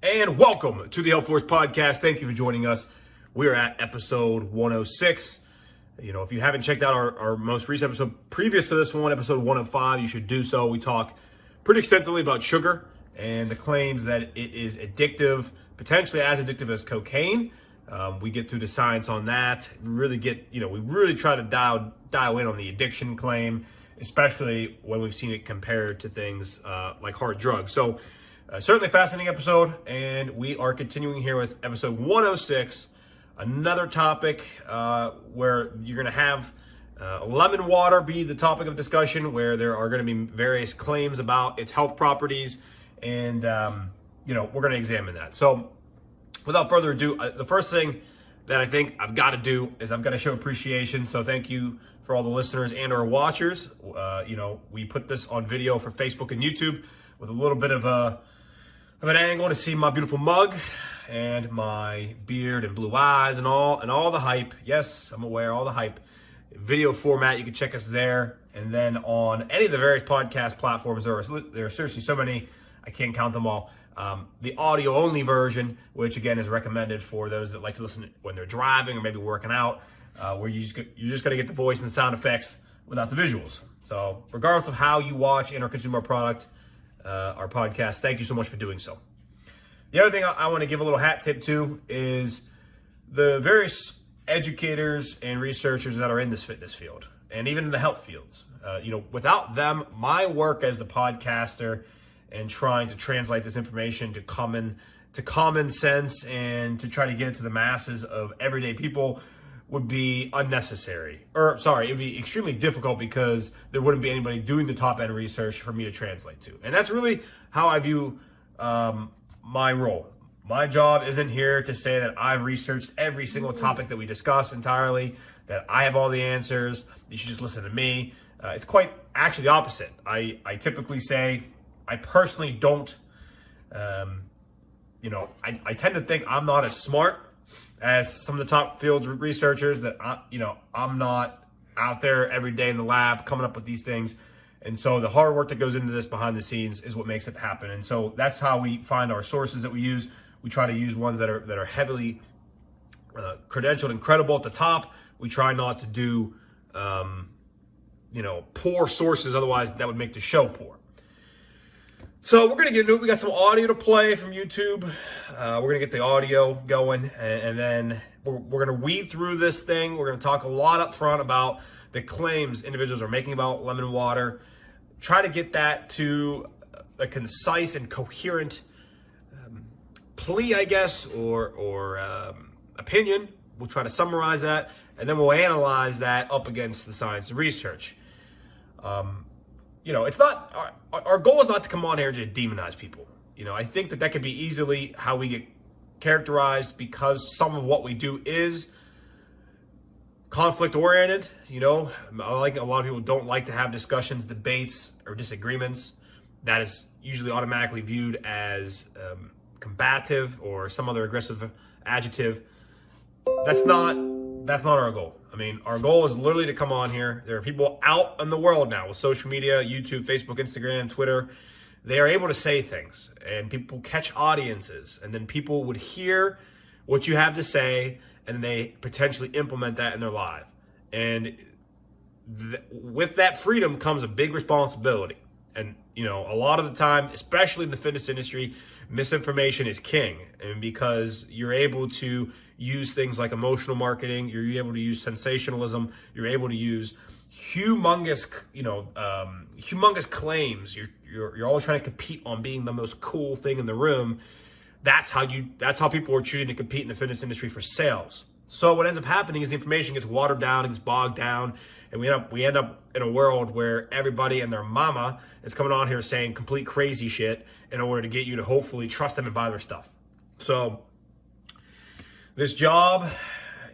And welcome to the HealthForce podcast. Thank you for joining us. We are at episode 106. You know, if you haven't checked out our most recent episode previous to this one, episode 105, you should do so. We talk pretty extensively about sugar and the claims that it is addictive, potentially as addictive as cocaine. We get through the science on that. We really try to dial in on the addiction claim, especially when we've seen it compared to things like hard drugs. So certainly a fascinating episode, and we are continuing here with episode 106, another topic where you're going to have lemon water be the topic of discussion, where there are going to be various claims about its health properties, and we're going to examine that. So without further ado, the first thing that I think I've got to do is I've got to show appreciation. So thank you for all the listeners and our watchers. We put this on video for Facebook and YouTube with a little bit of an angle to see my beautiful mug and my beard and blue eyes and all the hype. Yes, I'm aware, all the hype. Video format, you can check us there. And then on any of the various podcast platforms, there are seriously so many, I can't count them all. The audio only version, which again is recommended for those that like to listen when they're driving or maybe working out, where you're just going to get the voice and the sound effects without the visuals. So regardless of how you watch and or consume our product, our podcast, thank you so much for doing so. The other thing I want to give a little hat tip to is the various educators and researchers that are in this fitness field and even in the health fields. Without them, my work as the podcaster and trying to translate this information to common sense and to try to get it to the masses of everyday people would be unnecessary. It would be extremely difficult because there wouldn't be anybody doing the top end research for me to translate to. And that's really how I view my role. My job isn't here to say that I've researched every single topic that we discuss entirely, that I have all the answers, you should just listen to me. It's quite actually the opposite. I typically say, I personally don't, I tend to think I'm not as smart as some of the top field researchers, that I'm not out there every day in the lab coming up with these things. And so the hard work that goes into this behind the scenes is what makes it happen. And so that's how we find our sources that we use. We try to use ones that are heavily credentialed and credible at the top. We try not to do, poor sources. Otherwise, that would make the show poor. So we're going to get into it. We got some audio to play from YouTube. We're going to get the audio going, and then we're going to weed through this thing. We're going to talk a lot up front about the claims individuals are making about lemon water. Try to get that to a concise and coherent plea, I guess, or opinion. We'll try to summarize that, and then we'll analyze that up against the science and research. It's not our goal is not to come on here and just demonize people. I think that could be easily how we get characterized, because some of what we do is conflict oriented. A lot of people don't like to have discussions, debates, or disagreements. That is usually automatically viewed as combative or some other aggressive adjective. That's not our goal. Our goal is literally to come on here. There are people out in the world now with social media, YouTube, Facebook, Instagram, Twitter. They are able to say things, and people catch audiences, and then people would hear what you have to say, and they potentially implement that in their life. And with that freedom comes a big responsibility. And, a lot of the time, especially in the fitness industry, misinformation is king. And because you're able to use things like emotional marketing, you're able to use sensationalism, you're able to use humongous claims. You're always trying to compete on being the most cool thing in the room. That's how people are choosing to compete in the fitness industry for sales. So what ends up happening is the information gets watered down, it gets bogged down, and we end up in a world where everybody and their mama is coming on here saying complete crazy shit in order to get you to hopefully trust them and buy their stuff. So this job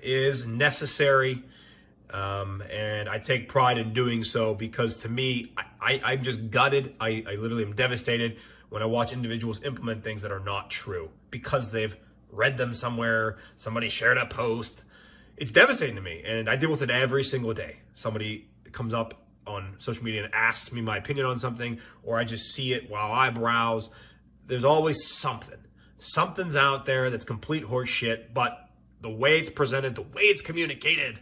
is necessary, and I take pride in doing so, because to me, I'm just gutted. I literally am devastated when I watch individuals implement things that are not true because they've read them somewhere, somebody shared a post. It's devastating to me, and I deal with it every single day. Somebody comes up on social media and asks me my opinion on something, or I just see it while I browse. There's always something. something's out there that's complete horse shit, but the way it's presented, the way it's communicated,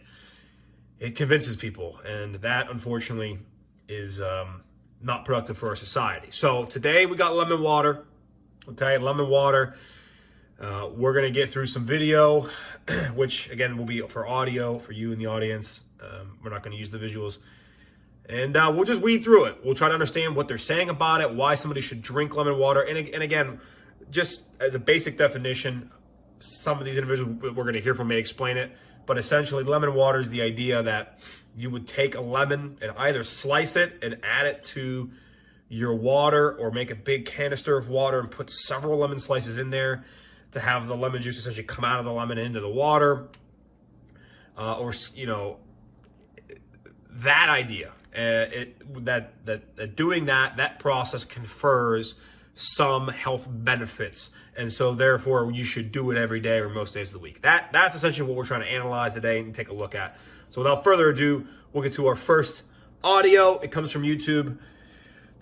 it convinces people. And that, unfortunately, is not productive for our society. So today we got lemon water. Okay, lemon water. We're going to get through some video, which, again, will be for audio for you in the audience. We're not going to use the visuals. And we'll just weed through it. We'll try to understand what they're saying about it, why somebody should drink lemon water. And again, just as a basic definition, some of these individuals we're going to hear from may explain it. But essentially, lemon water is the idea that you would take a lemon and either slice it and add it to your water, or make a big canister of water and put several lemon slices in there to have the lemon juice essentially come out of the lemon into the water. Or, you know, that idea. Doing that process confers some health benefits, and so therefore you should do it every day or most days of the week. That's essentially what we're trying to analyze today and take a look at. So without further ado, we'll get to our first audio. It comes from YouTube.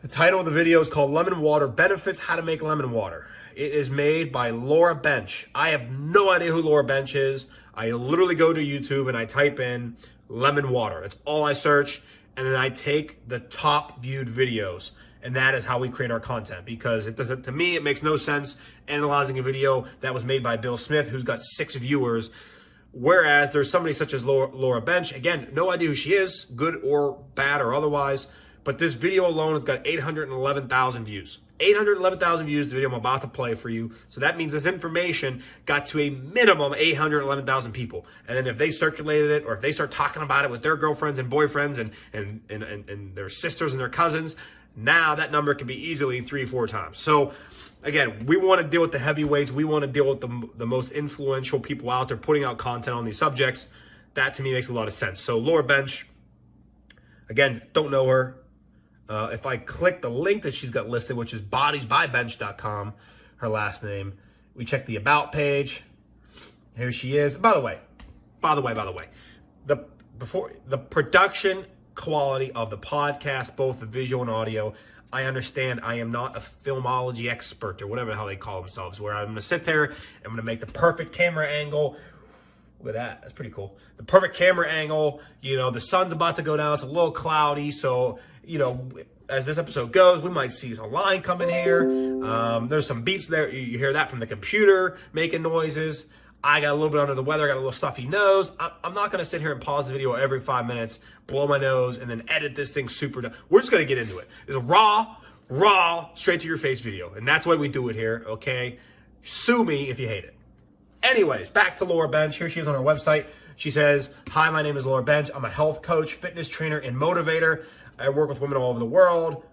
The title of the video is called Lemon Water Benefits, How to Make Lemon Water. It is made by Laura Bench. I have no idea who Laura Bench is. I literally go to YouTube and I type in lemon water. That's all I search. And then I take the top viewed videos. And that is how we create our content, because to me, it makes no sense analyzing a video that was made by Bill Smith, who's got 6 viewers. Whereas there's somebody such as Laura Bench. Again, no idea who she is, good or bad or otherwise. But this video alone has got 811,000 views. 811,000 views, the video I'm about to play for you. So that means this information got to a minimum 811,000 people. And then if they circulated it, or if they start talking about it with their girlfriends and boyfriends and their sisters and their cousins, now that number can be easily 3 or 4 times. So again, we want to deal with the heavyweights. We want to deal with the most influential people out there putting out content on these subjects. That to me makes a lot of sense. So Laura Bench, again, don't know her. If I click the link that she's got listed, which is bodiesbybench.com, her last name, we check the about page. Here she is. By the way, the production quality of the podcast, both the visual and audio, I understand I am not a filmology expert or whatever the hell they call themselves, where I'm going to sit there, I'm going to make the perfect camera angle. Look at that. That's pretty cool. The perfect camera angle. You know, the sun's about to go down. It's a little cloudy. So, you know, as this episode goes, we might see a line coming here. There's some beeps there. You hear that from the computer making noises. I got a little bit under the weather. I got a little stuffy nose. I'm not going to sit here and pause the video every 5 minutes, blow my nose, and then edit this thing super down. We're just going to get into it. It's a raw, straight to your face video. And that's why we do it here, okay? Sue me if you hate it. Anyways, back to Laura Bench. Here she is on her website. She says, "Hi, my name is Laura Bench. I'm a health coach, fitness trainer, and motivator. I work with women all over the world."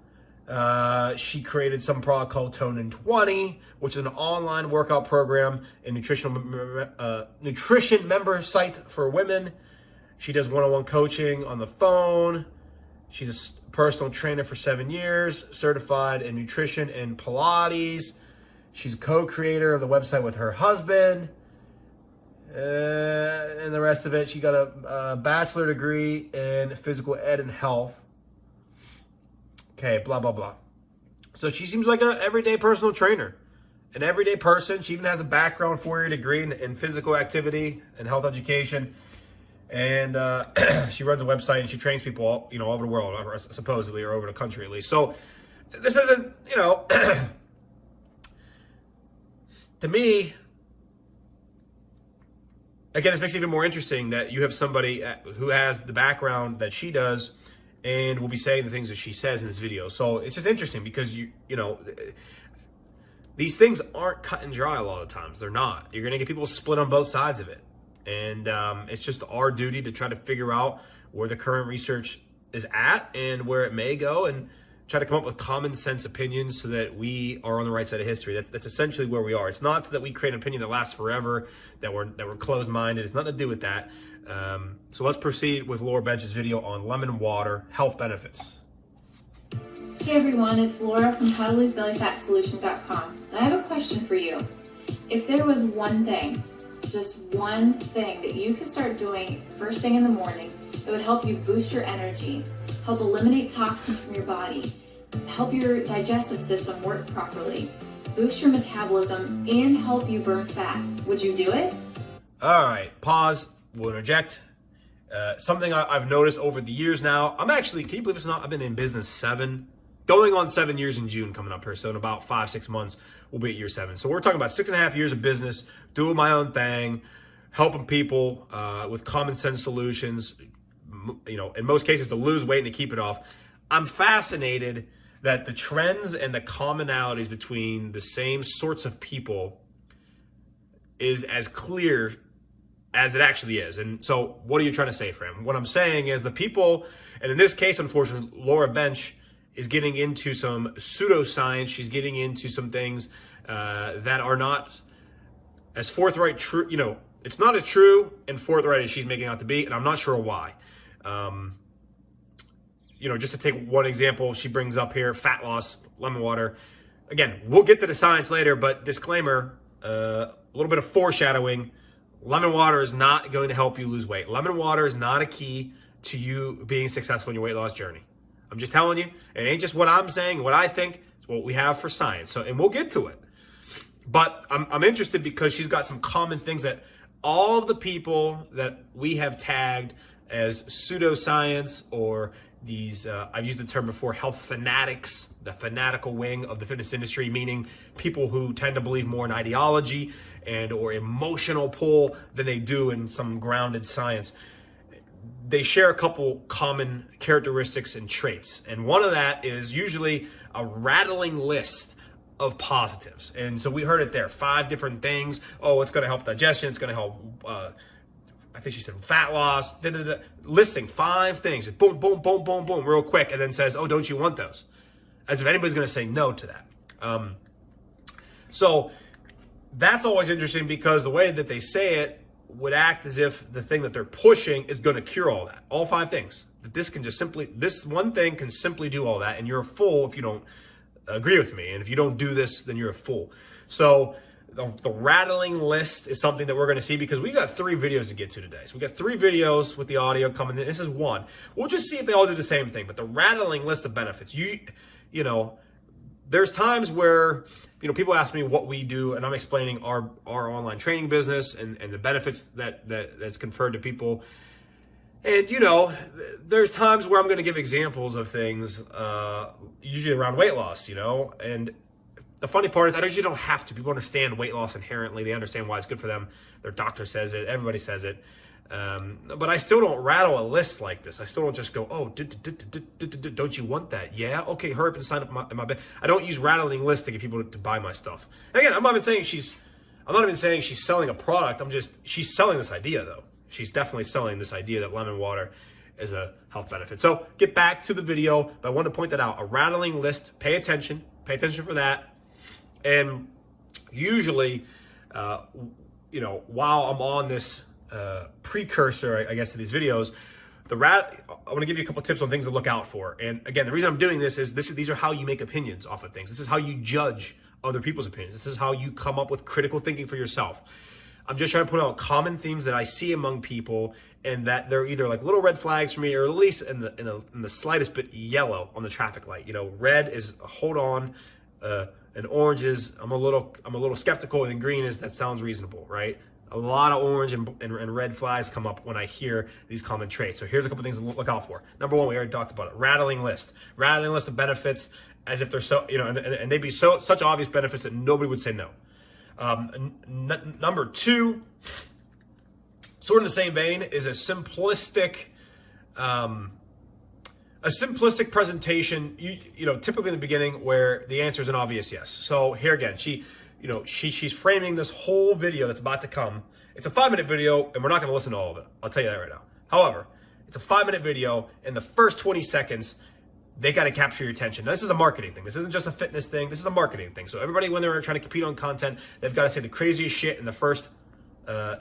She created some product called Tone in 20, which is an online workout program and nutrition member site for women. She does one-on-one coaching on the phone. She's a personal trainer for 7 years, certified in nutrition and Pilates. She's a co-creator of the website with her husband. And the rest of it, she got a bachelor degree in physical ed and health. Okay, blah, blah, blah. So she seems like an everyday personal trainer. An everyday person. She even has a background 4-year degree in physical activity and health education. And she runs a website and she trains people all, you know, all over the world, supposedly, or over the country at least. So this isn't, you know, to me, again, this makes it even more interesting that you have somebody who has the background that she does and will be saying the things that she says in this video. So it's just interesting because, you know, these things aren't cut and dry a lot of times. They're not. You're going to get people split on both sides of it. And it's just our duty to try to figure out where the current research is at and where it may go, and try to come up with common sense opinions so that we are on the right side of history. That's essentially where we are. It's not that we create an opinion that lasts forever, that we're closed-minded. It's nothing to do with that. So let's proceed with Laura Bench's video on lemon water health benefits. Hey everyone, it's Laura from howtolosebellyfatsolution.com. And I have a question for you. If there was one thing, just one thing that you could start doing first thing in the morning that would help you boost your energy, help eliminate toxins from your body, help your digestive system work properly, boost your metabolism, and help you burn fat. Would you do it? All right, pause. We'll interject. Something I've noticed over the years now. I'm actually, can you believe it's not? I've been in business going on 7 years in June coming up here. So in about 5-6 months, we'll be at year 7. So we're talking about 6.5 years of business, doing my own thing, helping people with common sense solutions, in most cases to lose weight and to keep it off. I'm fascinated that the trends and the commonalities between the same sorts of people is as clear as it actually is. And so what are you trying to say, friend? What I'm saying is the people, and in this case, unfortunately, Laura Bench is getting into some pseudoscience. She's getting into some things that are not as forthright, true. It's not as true and forthright as she's making out to be, and I'm not sure why. Just to take one example, she brings up here fat loss, lemon water. Again, we'll get to the science later, but disclaimer, a little bit of foreshadowing. Lemon water is not going to help you lose weight. Lemon water is not a key to you being successful in your weight loss journey. I'm just telling you, it ain't just what I'm saying, what I think, it's what we have for science. So, and we'll get to it. But I'm interested because she's got some common things that all of the people that we have tagged as pseudoscience or these, I've used the term before, health fanatics, the fanatical wing of the fitness industry, meaning people who tend to believe more in ideology and or emotional pull than they do in some grounded science. They share a couple common characteristics and traits. And one of that is usually a rattling list of positives. And so we heard it there, 5 different things. Oh, it's going to help digestion. It's going to help, I think she said fat loss, listing 5 things. Boom, boom, boom, boom, boom, real quick. And then says, oh, don't you want those? As if anybody's going to say no to that. So that's always interesting because the way that they say it would act as if the thing that they're pushing is going to cure all that. All 5 things. That this one thing can simply do all that. And you're a fool if you don't agree with me. And if you don't do this, then you're a fool. So the rattling list is something that we're going to see because we got 3 videos to get to today. So we got 3 videos with the audio coming in. This is one. We'll just see if they all do the same thing. But the rattling list of benefits, there's times where, people ask me what we do and I'm explaining our online training business and the benefits that's conferred to people. And, there's times where I'm going to give examples of things, usually around weight loss, and the funny part is I usually don't have to. People understand weight loss inherently. They understand why it's good for them. Their doctor says it. Everybody says it. But I still don't rattle a list like this. I still don't just go, oh, don't you want that? Yeah? Okay, hurry up and sign up in my bed. I don't use rattling lists to get people to buy my stuff. And again, I'm not even saying she's selling a product. She's selling this idea though. She's definitely selling this idea that lemon water is a health benefit. So get back to the video, but I want to point that out. A rattling list, pay attention for that. And usually, while I'm on this precursor, I guess, to these videos, I want to give you a couple tips on things to look out for. And again, the reason I'm doing this is these are how you make opinions off of things. This is how you judge other people's opinions. This is how you come up with critical thinking for yourself. I'm just trying to put out common themes that I see among people and that they're either like little red flags for me or at least in the slightest bit yellow on the traffic light. Red is hold on, and orange is I'm a little skeptical, and green is that sounds reasonable, right? A lot of orange and red flags come up when I hear these common traits. So here's a couple things to look out for. Number 1, we already talked about it. Rattling list of benefits as if they're so, and they'd be such obvious benefits that nobody would say no. Number 2, sort of in the same vein, is a simplistic presentation. Typically in the beginning where the answer is an obvious yes. So here again, she's framing this whole video that's about to come. It's a 5-minute video, and we're not going to listen to all of it. I'll tell you that right now. However, it's a 5-minute video, and the first 20 seconds, they got to capture your attention. Now, this is a marketing thing. This isn't just a fitness thing. This is a marketing thing. So everybody, when they're trying to compete on content, they've got to say the craziest shit in the first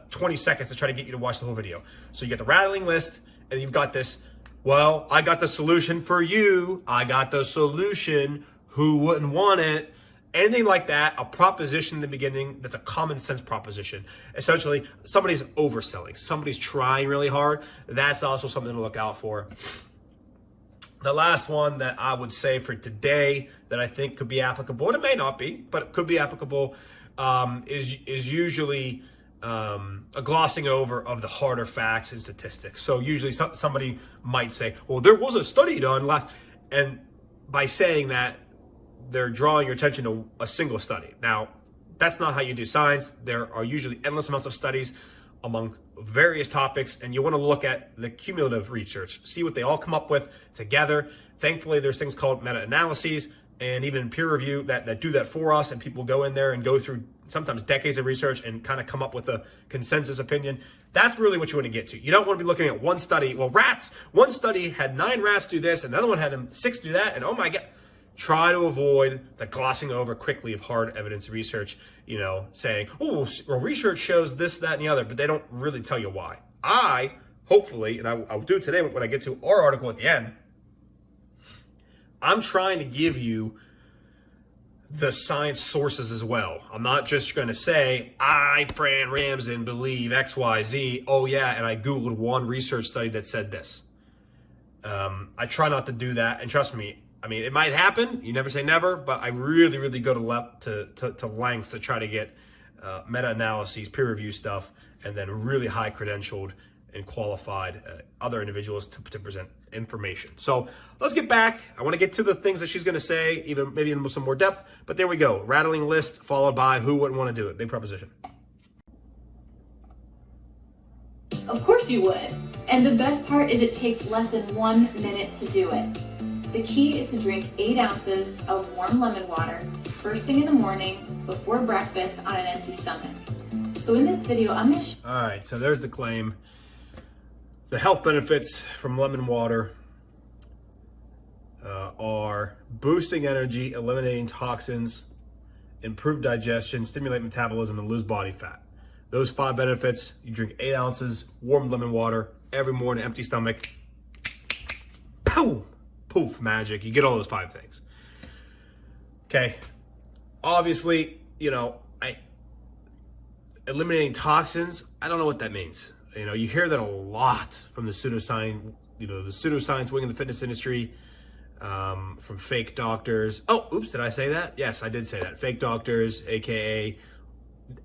20 seconds to try to get you to watch the whole video. So you get the rattling list, and you've got this, well, I got the solution for you. I got the solution. Who wouldn't want it? Anything like that, a proposition in the beginning that's a common sense proposition. Essentially, somebody's overselling. Somebody's trying really hard. That's also something to look out for. The last one that I would say for today that I think could be applicable, and it may not be, but it could be applicable, is usually a glossing over of the harder facts and statistics. So usually somebody might say, well, there was a study done last, and by saying that, they're drawing your attention to a single study. Now, that's not how you do science. There are usually endless amounts of studies among various topics, and you want to look at the cumulative research, see what they all come up with together. Thankfully, there's things called meta-analyses and even peer review that do that for us, and people go in there and go through sometimes decades of research and kind of come up with a consensus opinion. That's really what you want to get to. You don't want to be looking at one study. Well, rats, one study had 9 rats do this, another one had 6 do that, and oh my God. Try to avoid the glossing over quickly of hard evidence research, saying, oh, well, research shows this, that, and the other, but they don't really tell you why. Hopefully, and I'll do it today when I get to our article at the end, I'm trying to give you the science sources as well. I'm not just going to say, I, Fran Ramsden, believe X, Y, Z. Oh, yeah, and I Googled one research study that said this. I try not to do that, and trust me, I mean, it might happen. You never say never, but I really, really go to length to try to get meta-analyses, peer review stuff, and then really high credentialed and qualified other individuals to present information. So let's get back. I want to get to the things that she's going to say, even maybe in some more depth. But there we go. Rattling list followed by who wouldn't want to do it. Big proposition. Of course you would. And the best part is it takes less than 1 minute to do it. The key is to drink 8 ounces of warm lemon water first thing in the morning before breakfast on an empty stomach. So in this video, I'm going to... All right, so there's the claim. The health benefits from lemon water are boosting energy, eliminating toxins, improve digestion, stimulate metabolism, and lose body fat. Those 5 benefits, you drink 8 ounces warm lemon water every morning, empty stomach. Boom! Poof, magic. You get all those 5 things. Okay. Obviously, eliminating toxins, I don't know what that means. You hear that a lot from the pseudoscience, the pseudoscience wing of the fitness industry, from fake doctors. Oh, oops, did I say that? Yes, I did say that. Fake doctors, aka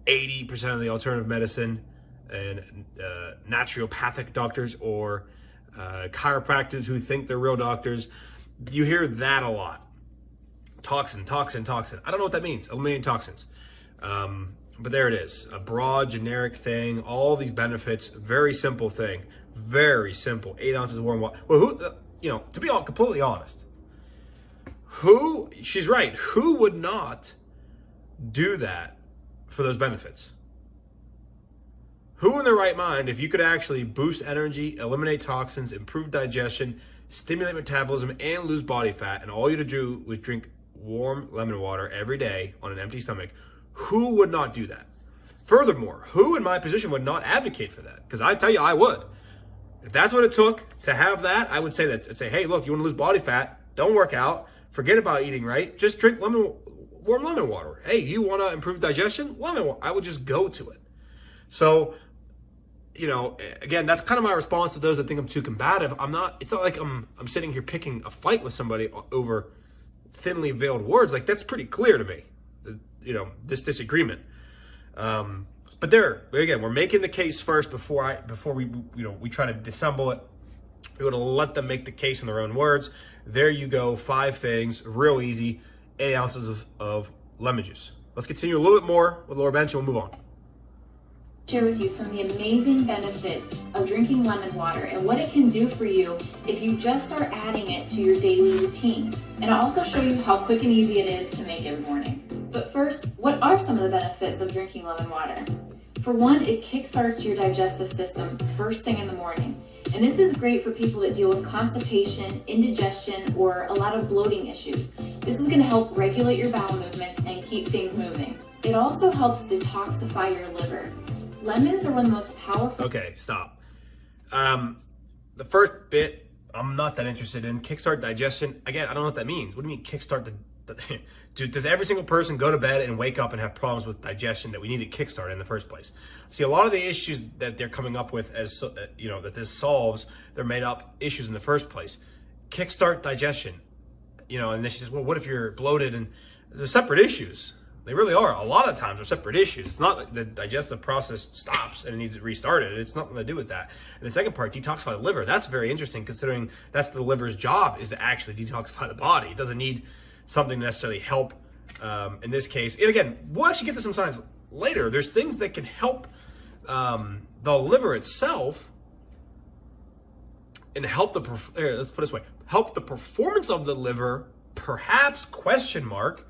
80% of the alternative medicine and naturopathic doctors or chiropractors who think they're real doctors. You hear that a lot. Toxin. I don't know what that means. Eliminating toxins. But there it is. A broad, generic thing. All these benefits. Very simple thing. Very simple. 8 ounces of warm water. Well, to be completely honest, she's right. Who would not do that for those benefits? Who in their right mind, if you could actually boost energy, eliminate toxins, improve digestion, stimulate metabolism, and lose body fat, and all you had to do was drink warm lemon water every day on an empty stomach, who would not do that? Furthermore, who in my position would not advocate for that? Because I tell you, I would. If that's what it took to have that, I would say that. I'd say, hey, look, you want to lose body fat, don't work out, forget about eating right, just drink warm lemon water. Hey, you want to improve digestion? Lemon water. I would just go to it. So, again, that's kind of my response to those that think I'm too combative. It's not like I'm sitting here picking a fight with somebody over thinly veiled words. Like, that's pretty clear to me, this disagreement. But there again, we're making the case first before we try to dissemble it. We want to let them make the case in their own words. There you go, 5 things, real easy, 8 ounces of lemon juice. Let's continue a little bit more with Laura Bench and we'll move on. Share with you some of the amazing benefits of drinking lemon water and what it can do for you if you just start adding it to your daily routine. And I'll also show you how quick and easy it is to make every morning. But first, what are some of the benefits of drinking lemon water? For one, it kickstarts your digestive system first thing in the morning. And this is great for people that deal with constipation, indigestion, or a lot of bloating issues. This is going to help regulate your bowel movements and keep things moving. It also helps detoxify your liver. Lemons are one of the most powerful... Okay, stop. The first bit, I'm not that interested in. Kickstart digestion. Again, I don't know what that means. What do you mean kickstart the... Dude, does every single person go to bed and wake up and have problems with digestion that we need to kickstart in the first place? See, a lot of the issues that they're coming up with as, that this solves, they're made up issues in the first place. kickstart digestion. And then she says, well, what if you're bloated? And they're separate issues. They really are. A lot of times they're separate issues. It's not like the digestive process stops and it needs restarted. It's nothing to do with that. And the second part, detoxify the liver. That's very interesting considering that's the liver's job, is to actually detoxify the body. It doesn't need something to necessarily help in this case. And again, we'll actually get to some signs later. There's things that can help the liver itself and help let's put it this way, help the performance of the liver, perhaps, question mark.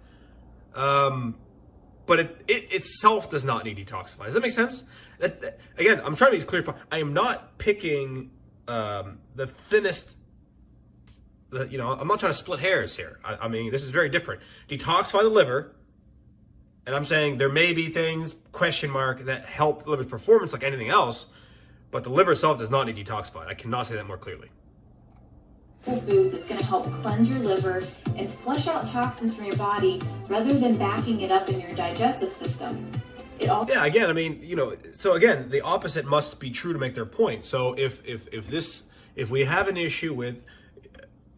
But it itself does not need detoxify. Does that make sense? Again, I'm trying to be as clear as possible. I am not picking the thinnest. I'm not trying to split hairs here. I mean, this is very different. Detoxify the liver, and I'm saying there may be things, question mark, that help the liver's performance like anything else, but the liver itself does not need detoxified. I cannot say that more clearly. Foods that's going to help cleanse your liver and flush out toxins from your body rather than backing it up in your digestive system. Yeah, again, I mean, so again, the opposite must be true to make their point. So if we have an issue with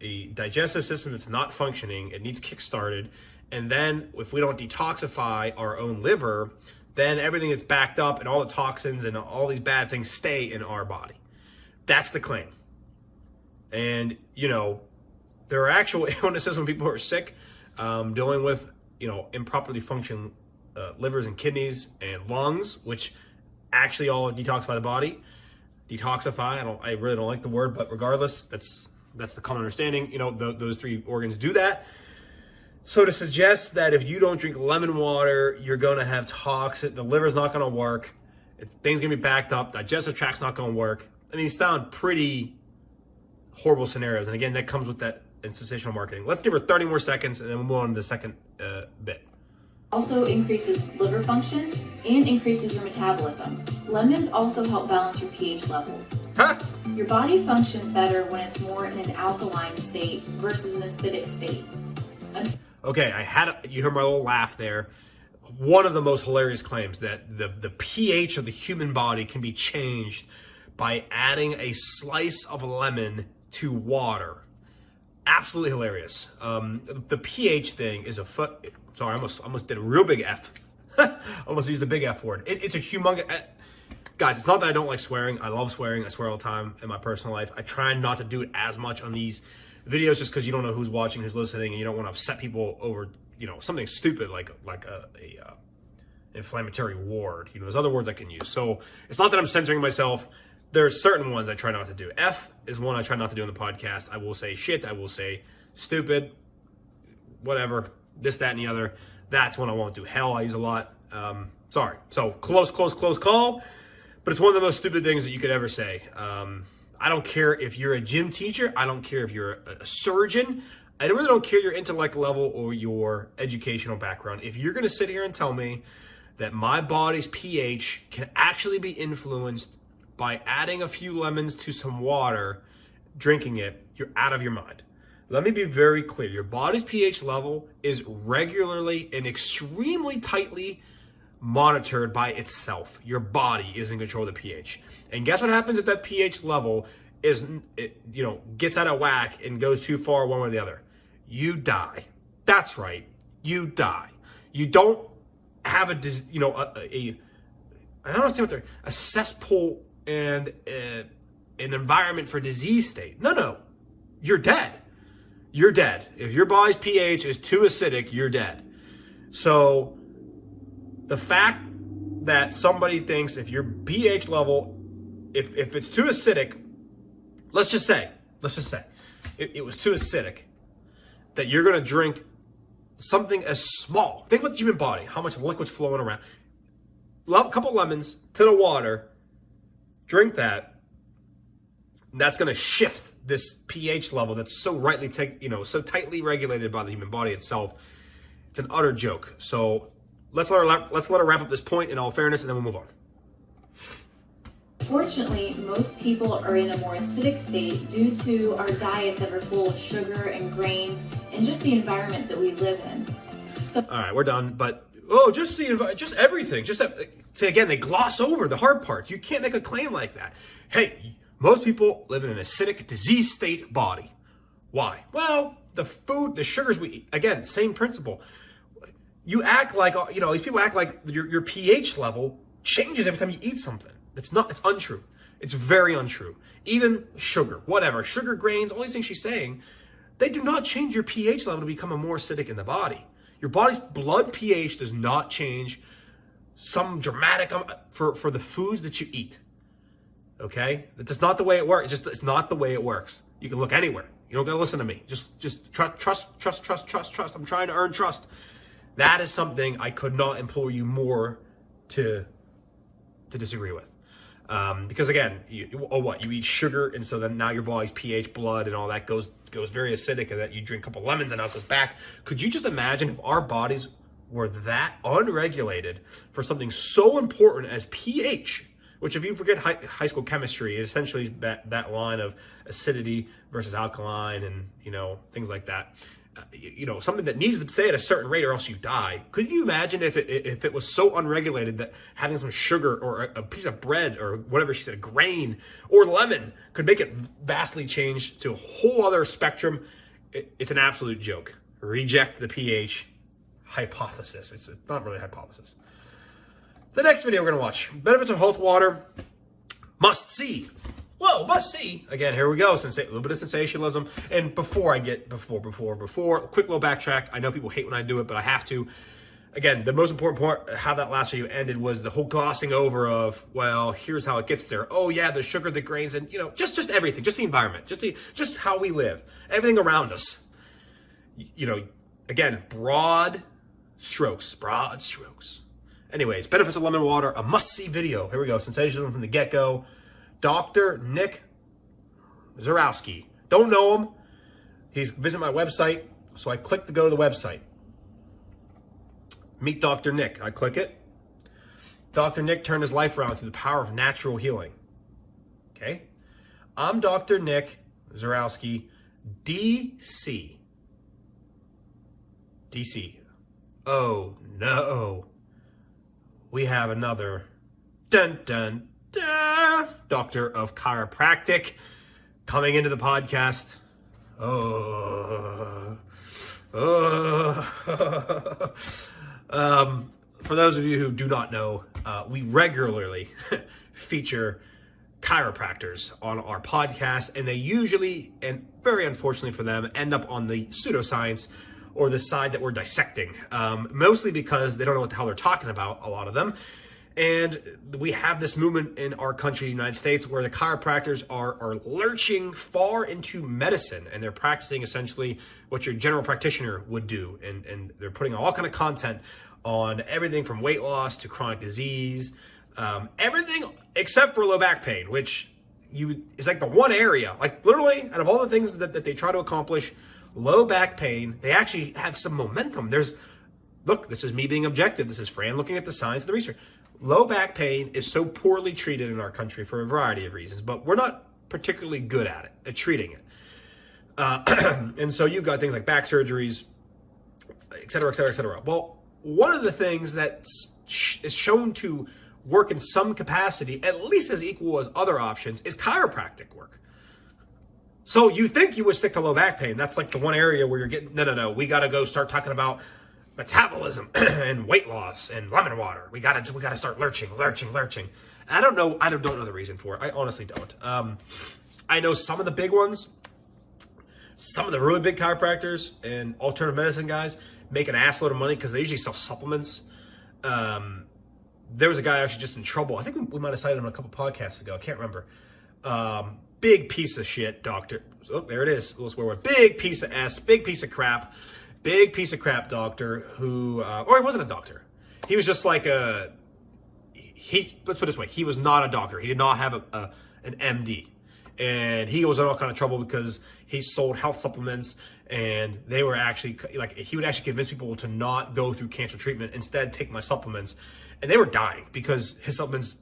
a digestive system that's not functioning, it needs kickstarted, and then if we don't detoxify our own liver, then everything gets backed up and all the toxins and all these bad things stay in our body. That's the claim. And, there are actual illnesses when people are sick, dealing with, improperly functioning livers and kidneys and lungs, which actually all detoxify the body. Detoxify, I really don't like the word, but regardless, that's the common understanding. Those three organs do that. So to suggest that if you don't drink lemon water, you're going to have toxin, the liver's not going to work, things going to be backed up, digestive tract's not going to work. I mean, these sound pretty horrible scenarios. And again, that comes with that institutional marketing. Let's give her 30 more seconds and then we'll move on to the second bit. Also increases liver function and increases your metabolism. Lemons also help balance your pH levels. Huh? Your body functions better when it's more in an alkaline state versus an acidic state. Okay, you heard my little laugh there. One of the most hilarious claims that the pH of the human body can be changed by adding a slice of lemon to water. Absolutely hilarious. The pH thing is sorry, I almost did a real big F. Almost used the big F word. It's a humongous... Guys, it's not that I don't like swearing. I love swearing. I swear all the time in my personal life. I try not to do it as much on these videos just because you don't know who's watching, who's listening, and you don't want to upset people over, something stupid like a inflammatory ward. There's other words I can use. So it's not that I'm censoring myself. There are certain ones I try not to do. F is one I try not to do in the podcast. I will say shit. I will say stupid, whatever, this, that, and the other. That's one I won't do. Hell, I use a lot. Sorry. So close call. But it's one of the most stupid things that you could ever say. I don't care if you're a gym teacher. I don't care if you're a surgeon. I really don't care your intellect level or your educational background. If you're going to sit here and tell me that my body's pH can actually be influenced by adding a few lemons to some water, drinking it, you're out of your mind. Let me be very clear. Your body's pH level is regularly and extremely tightly monitored by itself. Your body is in control of the pH. And guess what happens if that pH level gets out of whack and goes too far one way or the other? You die. That's right. You die. You don't have I don't understand what a cesspool and an environment for disease state. No. You're dead. You're dead. If your body's pH is too acidic, you're dead. So the fact that somebody thinks if your pH level, if it's too acidic, let's just say it was too acidic, that you're going to drink something as small. Think about the human body, how much liquid's flowing around. A couple lemons to the water, drink that, and that's going to shift this pH level that's so so tightly regulated by the human body itself. It's an utter joke. So let's let her wrap up this point in all fairness, and then we'll move on. Fortunately, most people are in a more acidic state due to our diets that are full of sugar and grains and just the environment that we live in. So, all right, we're done. But just everything. Again, they gloss over the hard parts. You can't make a claim like that. Hey, most people live in an acidic, disease state body. Why? Well, the food, the sugars we eat, again, same principle. You act like, these people act like your pH level changes every time you eat something. It's untrue. It's very untrue. Even sugar, whatever, sugar grains, all these things she's saying, they do not change your pH level to become more acidic in the body. Your body's blood pH does not change some dramatic for the foods that you eat. Okay? That's not the way it works. It's not the way it works. You can look anywhere. You don't gotta listen to me. Just trust. I'm trying to earn trust. That is something I could not implore you more to disagree with. Because again, you eat sugar, and so then now your body's pH, blood, and all that goes very acidic, and that you drink a couple lemons and now it goes back. Could you just imagine if our bodies were that unregulated for something so important as pH? Which, if you forget high school chemistry, it essentially is that line of acidity versus alkaline, and things like that. Something that needs to stay at a certain rate or else you die. Could you imagine if it was so unregulated that having some sugar or a piece of bread or whatever she said, a grain or lemon, could make it vastly change to a whole other spectrum? It's an absolute joke. Reject the pH hypothesis. It's not really a hypothesis. The next video we're going to watch, benefits of health water, must see. Whoa, must see. Again, here we go. A little bit of sensationalism. And before, quick little backtrack. I know people hate when I do it, but I have to. Again, the most important part, how that last video ended, was the whole glossing over of, well, here's how it gets there. Oh yeah, the sugar, the grains, and just everything, just the environment, just how we live, everything around us. Again, broad strokes. Anyways, benefits of lemon water, a must-see video. Here we go. Sensationalism from the get-go. Dr. Nick Zarowski. Don't know him. He's visiting my website, so I click to go to the website. Meet Dr. Nick. I click it. Dr. Nick turned his life around through the power of natural healing. Okay? I'm Dr. Nick Zarowski, DC. Oh, no. We have another doctor of chiropractic coming into the podcast. For those of you who do not know, we regularly feature chiropractors on our podcast, and they usually, and very unfortunately for them, end up on the pseudoscience or the side that we're dissecting, mostly because they don't know what the hell they're talking about, a lot of them. And we have this movement in our country, the United States, where the chiropractors are lurching far into medicine, and they're practicing essentially what your general practitioner would do. And they're putting all kind of content on everything from weight loss to chronic disease, everything except for low back pain, which is like the one area, like literally out of all the things that they try to accomplish, low back pain, they actually have some momentum. Look, this is me being objective. This is Fran looking at the science and the research. Low back pain is so poorly treated in our country for a variety of reasons, but we're not particularly good at treating it. And so you've got things like back surgeries, et cetera, et cetera, et cetera. Well, one of the things that is shown to work in some capacity, at least as equal as other options, is chiropractic work. So you think you would stick to low back pain. That's like the one area where you're getting, no. We got to go start talking about metabolism and weight loss and lemon water. We got to start lurching. I don't know the reason for it. I honestly don't. I know some of the big ones, some of the really big chiropractors and alternative medicine guys make an assload of money because they usually sell supplements. There was a guy actually just in trouble. I think we might have cited him a couple podcasts ago. I can't remember. Big piece of shit doctor. Oh, there it is. We'll swear word. Big piece of S. Big piece of crap. Big piece of crap doctor who, or he wasn't a doctor. He was just like let's put it this way. He was not a doctor. He did not have an MD. And he was in all kind of trouble because he sold health supplements, and they were actually, like, he would actually convince people to not go through cancer treatment, instead take my supplements. And they were dying because his supplements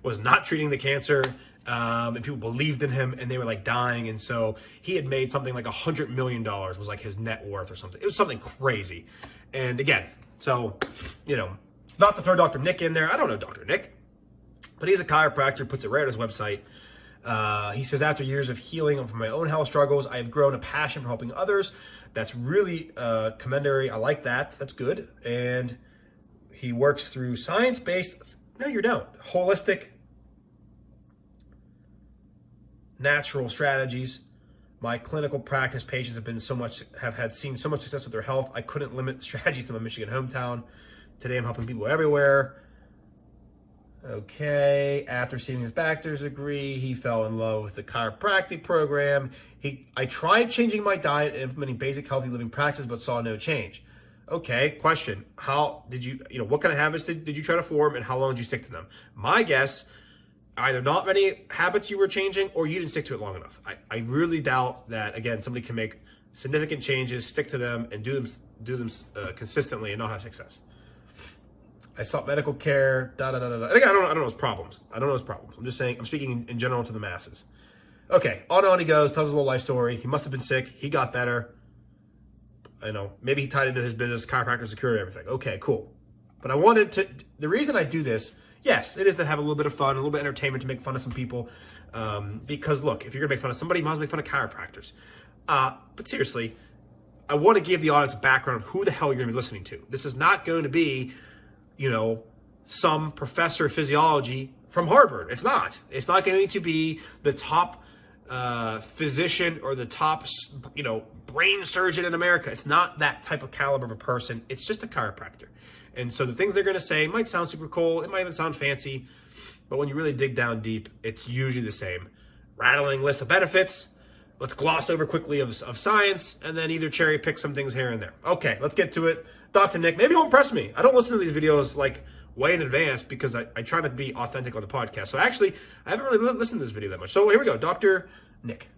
was not treating the cancer. And people believed in him, and they were like dying. And so he had made something like $100 million was like his net worth or something. It was something crazy. And again, so, not to throw Dr. Nick in there. I don't know Dr. Nick, but he's a chiropractor, puts it right on his website. He says, after years of healing from my own health struggles, I have grown a passion for helping others. That's really commendatory. I like that. That's good. And he works through science-based, no, you don't, holistic, natural strategies. My clinical practice patients have seen so much success with their health. I couldn't limit strategies to my Michigan hometown. Today I'm helping people everywhere. Okay, after receiving his bachelor's degree, he fell in love with the chiropractic program. I tried changing my diet and implementing basic healthy living practices, but saw no change. Okay, question. How did what kind of habits did you try to form, and how long did you stick to them? My guess, either not many habits you were changing or you didn't stick to it long enough. I really doubt that, again, somebody can make significant changes, stick to them, and do them consistently and not have success. I sought medical care, And again, I don't know his problems. I'm just saying, I'm speaking in general to the masses. Okay, on he goes, tells his little life story. He must have been sick. He got better. Maybe he tied into his business, chiropractor, security, everything. Okay, cool. But the reason I do this, yes, it is to have a little bit of fun, a little bit of entertainment, to make fun of some people. Because look, if you're gonna make fun of somebody, you might as well make fun of chiropractors. But seriously, I want to give the audience a background of who the hell you're gonna be listening to. This is not going to be, some professor of physiology from Harvard. It's not. It's not going to be the top physician or the top, brain surgeon in America. It's not that type of caliber of a person. It's just a chiropractor. And so the things they're going to say might sound super cool. It might even sound fancy. But when you really dig down deep, it's usually the same. Rattling list of benefits. Let's gloss over quickly of science, and then either cherry pick some things here and there. Okay, let's get to it. Dr. Nick, maybe he'll impress me. I don't listen to these videos way in advance because I try to be authentic on the podcast. So actually, I haven't really listened to this video that much. So here we go, Dr. Nick.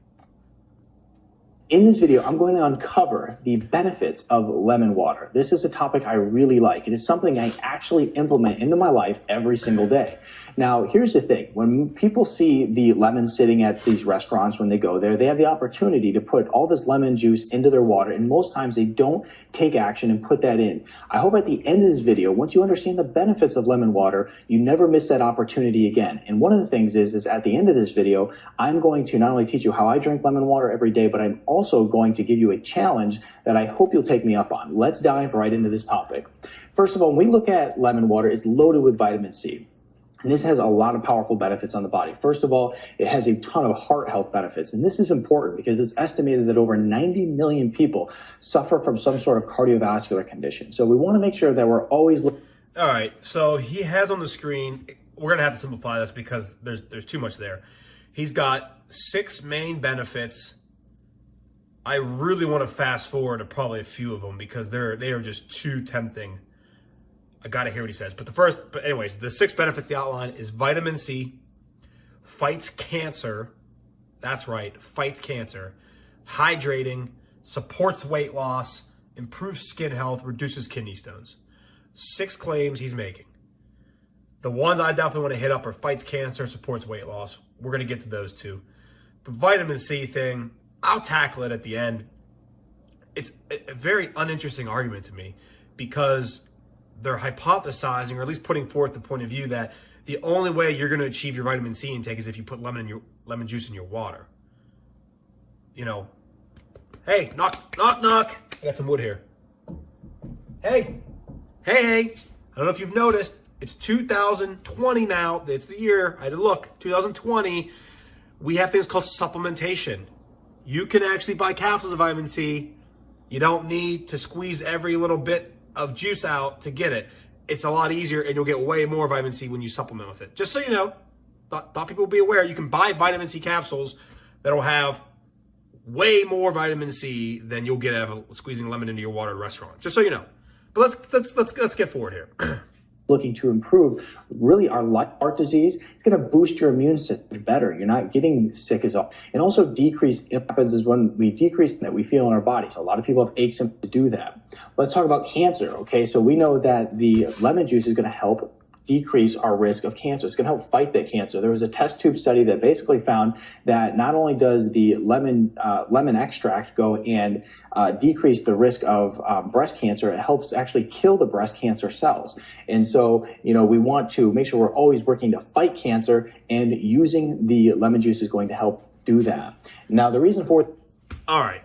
In this video, I'm going to uncover the benefits of lemon water. This is a topic I really like. It is something I actually implement into my life every single day. Now, here's the thing. When people see the lemon sitting at these restaurants when they go there, they have the opportunity to put all this lemon juice into their water, and most times they don't take action and put that in. I hope at the end of this video, once you understand the benefits of lemon water, you never miss that opportunity again. And one of the things is at the end of this video, I'm going to not only teach you how I drink lemon water every day, but I'm also going to give you a challenge that I hope you'll take me up on. Let's dive right into this topic. First of all, when we look at lemon water, it's loaded with vitamin C. And this has a lot of powerful benefits on the body. First of all, it has a ton of heart health benefits. And this is important because it's estimated that over 90 million people suffer from some sort of cardiovascular condition. So we want to make sure that we're always looking. All right, so he has on the screen, we're going to have to simplify this because there's too much there. He's got 6 main benefits. I really want to fast forward to probably a few of them because they are just too tempting. I got to hear what he says. But anyways, the 6 benefits he outlined is vitamin C, fights cancer. That's right, fights cancer. Hydrating, supports weight loss, improves skin health, reduces kidney stones. 6 claims he's making. The ones I definitely want to hit up are fights cancer, supports weight loss. We're going to get to those 2. The vitamin C thing, I'll tackle it at the end. It's a very uninteresting argument to me because they're hypothesizing, or at least putting forth the point of view that the only way you're going to achieve your vitamin C intake is if you put lemon juice in your water. Hey, knock. I got some wood here. Hey. I don't know if you've noticed, it's 2020 now. It's the year. I had to look. 2020. We have things called supplementation. You can actually buy capsules of vitamin C. You don't need to squeeze every little bit of juice out to get it. It's a lot easier, and you'll get way more vitamin C when you supplement with it. Just so you know, thought people would be aware, you can buy vitamin C capsules that'll have way more vitamin C than you'll get out of squeezing lemon into your water at a restaurant. Just so you know. But let's get forward here. Looking to improve really our heart disease. It's going to boost your immune system better. You're not getting sick as often. And also decrease, it happens is when we decrease that we feel in our bodies. A lot of people have aches and to do that. Let's talk about cancer. Okay, so we know that the lemon juice is going to help decrease our risk of cancer. It's going to help fight that cancer. There was a test tube study that basically found that not only does the lemon extract go and decrease the risk of breast cancer, it helps actually kill the breast cancer cells. And so, we want to make sure we're always working to fight cancer, and using the lemon juice is going to help do that. Now, the reason for... All right.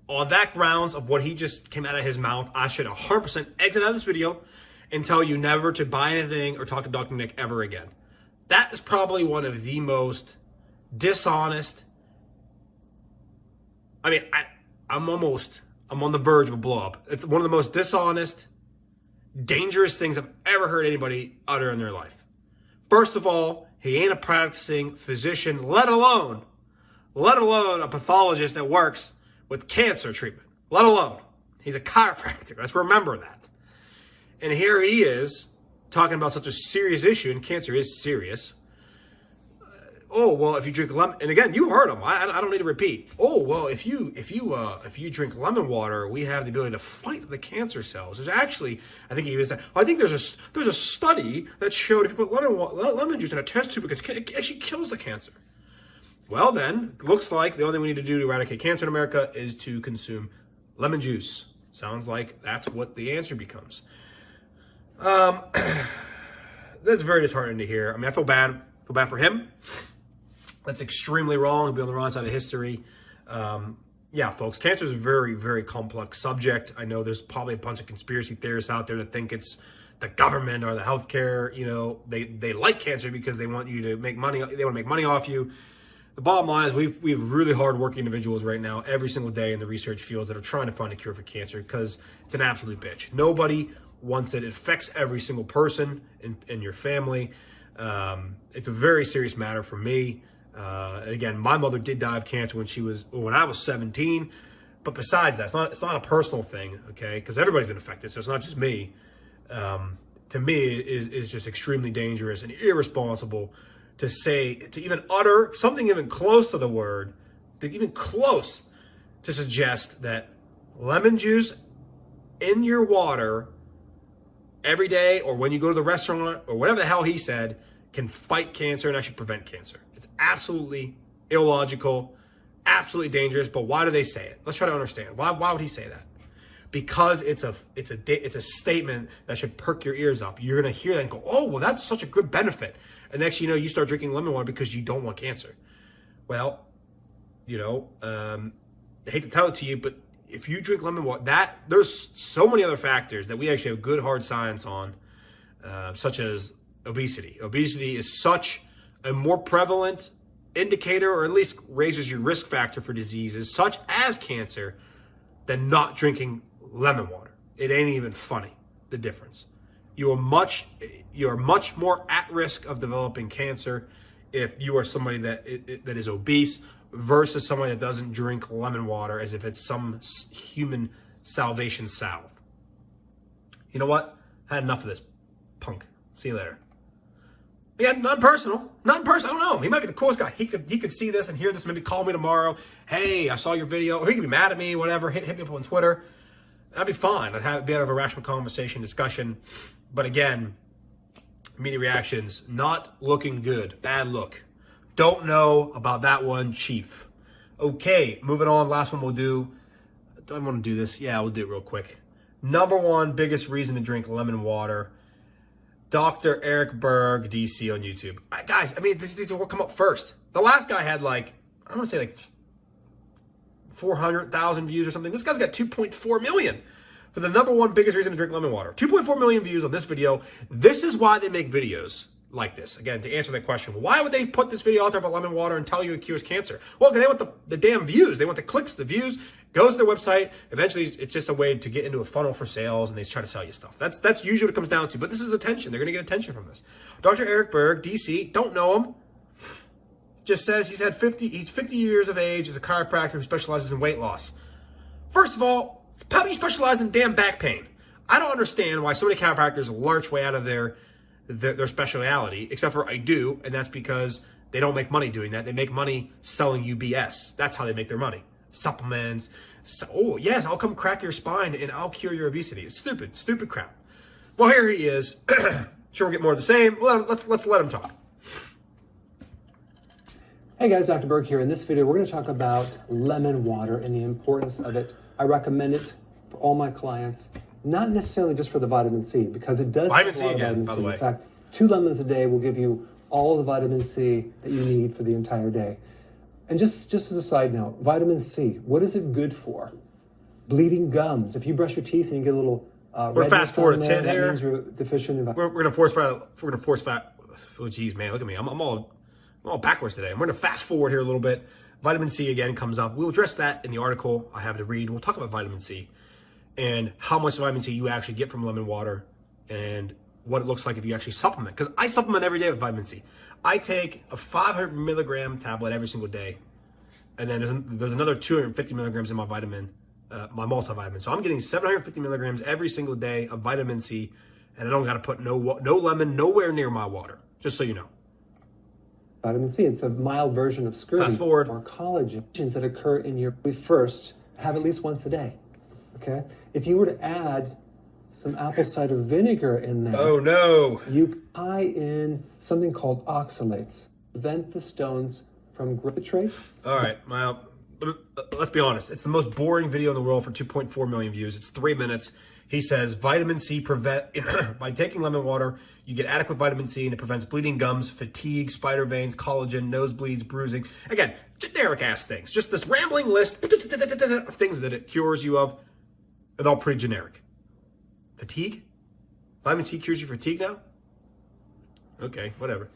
On that grounds of what he just came out of his mouth, I should 100% exit out of this video and tell you never to buy anything or talk to Dr. Nick ever again. That is probably one of the most dishonest. I mean, I'm on the verge of a blow up. It's one of the most dishonest, dangerous things I've ever heard anybody utter in their life. First of all, he ain't a practicing physician, let alone a pathologist that works with cancer treatment, let alone. He's a chiropractor. Let's remember that. And here he is talking about such a serious issue, and cancer is serious. Oh, well, if you drink lemon, and again, you heard him. I don't need to repeat. Oh, well, if you drink lemon water, we have the ability to fight the cancer cells. There's actually, I think he was. I think there's a study that showed if you put lemon juice in a test tube, it actually kills the cancer. Well, then, looks like the only thing we need to do to eradicate cancer in America is to consume lemon juice. Sounds like that's what the answer becomes. That's very disheartening to hear. I mean, I feel bad for him. That's extremely wrong. He'll be on the wrong side of history. Yeah, folks, cancer is a very, very complex subject. I know there's probably a bunch of conspiracy theorists out there that think it's the government or the healthcare. They like cancer because they want you to make money. They want to make money off you. The bottom line is we have really hard-working individuals right now every single day in the research fields that are trying to find a cure for cancer because it's an absolute bitch. Nobody wants it. It affects every single person in your family. It's a very serious matter for me. Again, my mother did die of cancer when I was 17. But besides that, it's not a personal thing, okay? Because everybody's been affected, so it's not just me. To me, it is just extremely dangerous and irresponsible to even utter something even close to the word, to suggest that lemon juice in your water every day or when you go to the restaurant or whatever the hell he said can fight cancer and actually prevent cancer. It's absolutely illogical, absolutely dangerous. But why do they say it? Let's try to understand. Why would he say that? Because it's a statement that should perk your ears up. You're gonna hear that and go, oh, well, that's such a good benefit. And next you know, you start drinking lemon water because you don't want cancer. Well, I hate to tell it to you, but if you drink lemon water, there's so many other factors that we actually have good hard science on, such as obesity. Obesity is such a more prevalent indicator, or at least raises your risk factor for diseases such as cancer, than not drinking lemon water. It ain't even funny, the difference. You are much more at risk of developing cancer if you are somebody that is obese versus somebody that doesn't drink lemon water as if it's some human salvation salve. You know what? I had enough of this punk. See you later. Yeah, not personal. I don't know. He might be the coolest guy. He could see this and hear this, maybe call me tomorrow. Hey, I saw your video. Or he could be mad at me, whatever. Hit me up on Twitter. That'd be fine. I'd be out of a rational conversation, discussion. But again, immediate reactions, not looking good. Bad look. Don't know about that one, Chief. Okay, moving on. Last one we'll do. Do I want to do this? Yeah, we'll do it real quick. Number one biggest reason to drink lemon water. Dr. Eric Berg, DC on YouTube. Guys, I mean, these will come up first. The last guy had I want to say 400,000 views or something. This guy's got 2.4 million for the number one biggest reason to drink lemon water. 2.4 million views on this video. This is why they make videos like this. Again, to answer that question, why would they put this video out there about lemon water and tell you it cures cancer? Well, because they want the damn views. They want the clicks, the views. Goes to their website. Eventually, it's just a way to get into a funnel for sales, and they try to sell you stuff. That's usually what it comes down to. But this is attention. They're going to get attention from this. Dr. Eric Berg, DC, don't know him. Just says he's 50 years of age, is a chiropractor who specializes in weight loss. First of all, how do you specialize in damn back pain? I don't understand why so many chiropractors lurch way out of their specialty, except for I do, and that's because they don't make money doing that. They make money selling you BS. That's how they make their money. Supplements. Oh, yes, I'll come crack your spine and I'll cure your obesity. It's stupid crap. Well, here he is Sure, we'll get more of the same. Let's let him talk. Hey guys, Dr. Berg here. In this video, we're going to talk about lemon water and the importance of it. I recommend it for all my clients, not necessarily just for the vitamin C, because it does Vitamin have a C lot of again, vitamin by C. the way. In fact, 2 lemons a day will give you all the vitamin C that you need for the entire day. And just as a side note, vitamin C, what is it good for? Bleeding gums. If you brush your teeth and you get a little We're fast forward redness a on tin there, here. that means you're deficient in We're gonna force fat. Oh geez, man, look at me. I'm all backwards today. We're gonna fast forward here a little bit. Vitamin C again comes up. We'll address that in the article I have to read. We'll talk about vitamin C and how much vitamin C you actually get from lemon water and what it looks like if you actually supplement. Because I supplement every day with vitamin C. I take a 500 milligram tablet every single day, and then there's another 250 milligrams in my vitamin, my multivitamin. So I'm getting 750 milligrams every single day of vitamin C, and I don't got to put no lemon nowhere near my water. Just so you know. Vitamin C, it's a mild version of scurvy Fast forward. or collagens that occur in your first, have at least once a day. Okay? If you were to add some apple cider vinegar in there, Oh no. you tie in something called oxalates, prevent the stones from growth. All right, well, let's be honest. It's the most boring video in the world for 2.4 million views. It's 3 minutes. He says vitamin C by taking lemon water, you get adequate vitamin C and it prevents bleeding gums, fatigue, spider veins, collagen, nosebleeds, bruising. Again, generic ass things. Just this rambling list of things that it cures you of. They're all pretty generic. Fatigue? Vitamin C cures you fatigue now? Okay, whatever.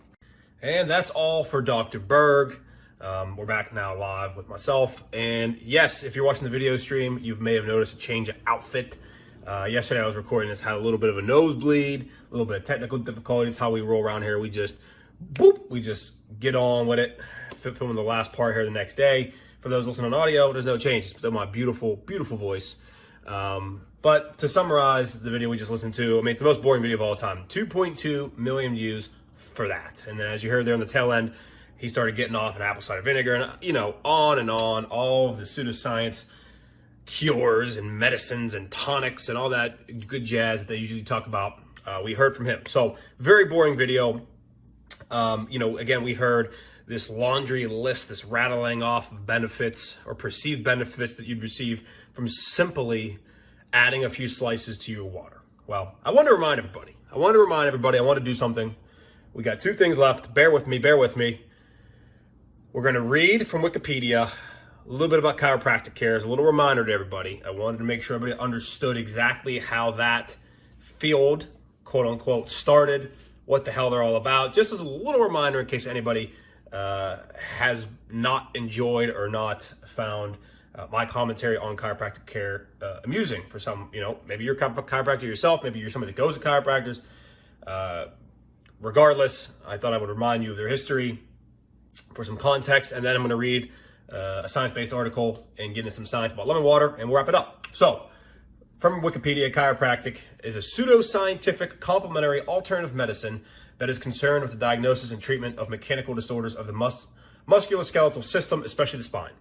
And that's all for Dr. Berg. We're back now live with myself. And yes, if you're watching the video stream, you may have noticed a change of outfit. Yesterday I was recording this, had a little bit of a nosebleed, a little bit of technical difficulties. How we roll around here, we just get on with it. Filming the last part here the next day. For those listening on audio, there's no change. It's still my beautiful, beautiful voice. But to summarize the video we just listened to, I mean, it's the most boring video of all time. 2.2 million views for that. And then as you heard there on the tail end, he started getting off an apple cider vinegar and, you know, on and on, all of the pseudoscience cures and medicines and tonics and all that good jazz that they usually talk about. We heard from him. So very boring video. You know, again, we heard this laundry list, this rattling off of benefits or perceived benefits that you'd receive from simply adding a few slices to your water. Well, I want to remind everybody. I want to do something. We got 2 things left. Bear with me. We're going to read from Wikipedia a little bit about chiropractic care as a little reminder to everybody. I wanted to make sure everybody understood exactly how that field, quote unquote, started, what the hell they're all about. Just as a little reminder in case anybody has not enjoyed or not found my commentary on chiropractic care amusing for some. You know, maybe you're a chiropractor yourself, maybe you're somebody that goes to chiropractors. Regardless, I thought I would remind you of their history for some context, and then I'm going to read a science-based article and get into some science about lemon water, and we'll wrap it up. So, from Wikipedia, chiropractic is a pseudoscientific complementary alternative medicine that is concerned with the diagnosis and treatment of mechanical disorders of the musculoskeletal system, especially the spine.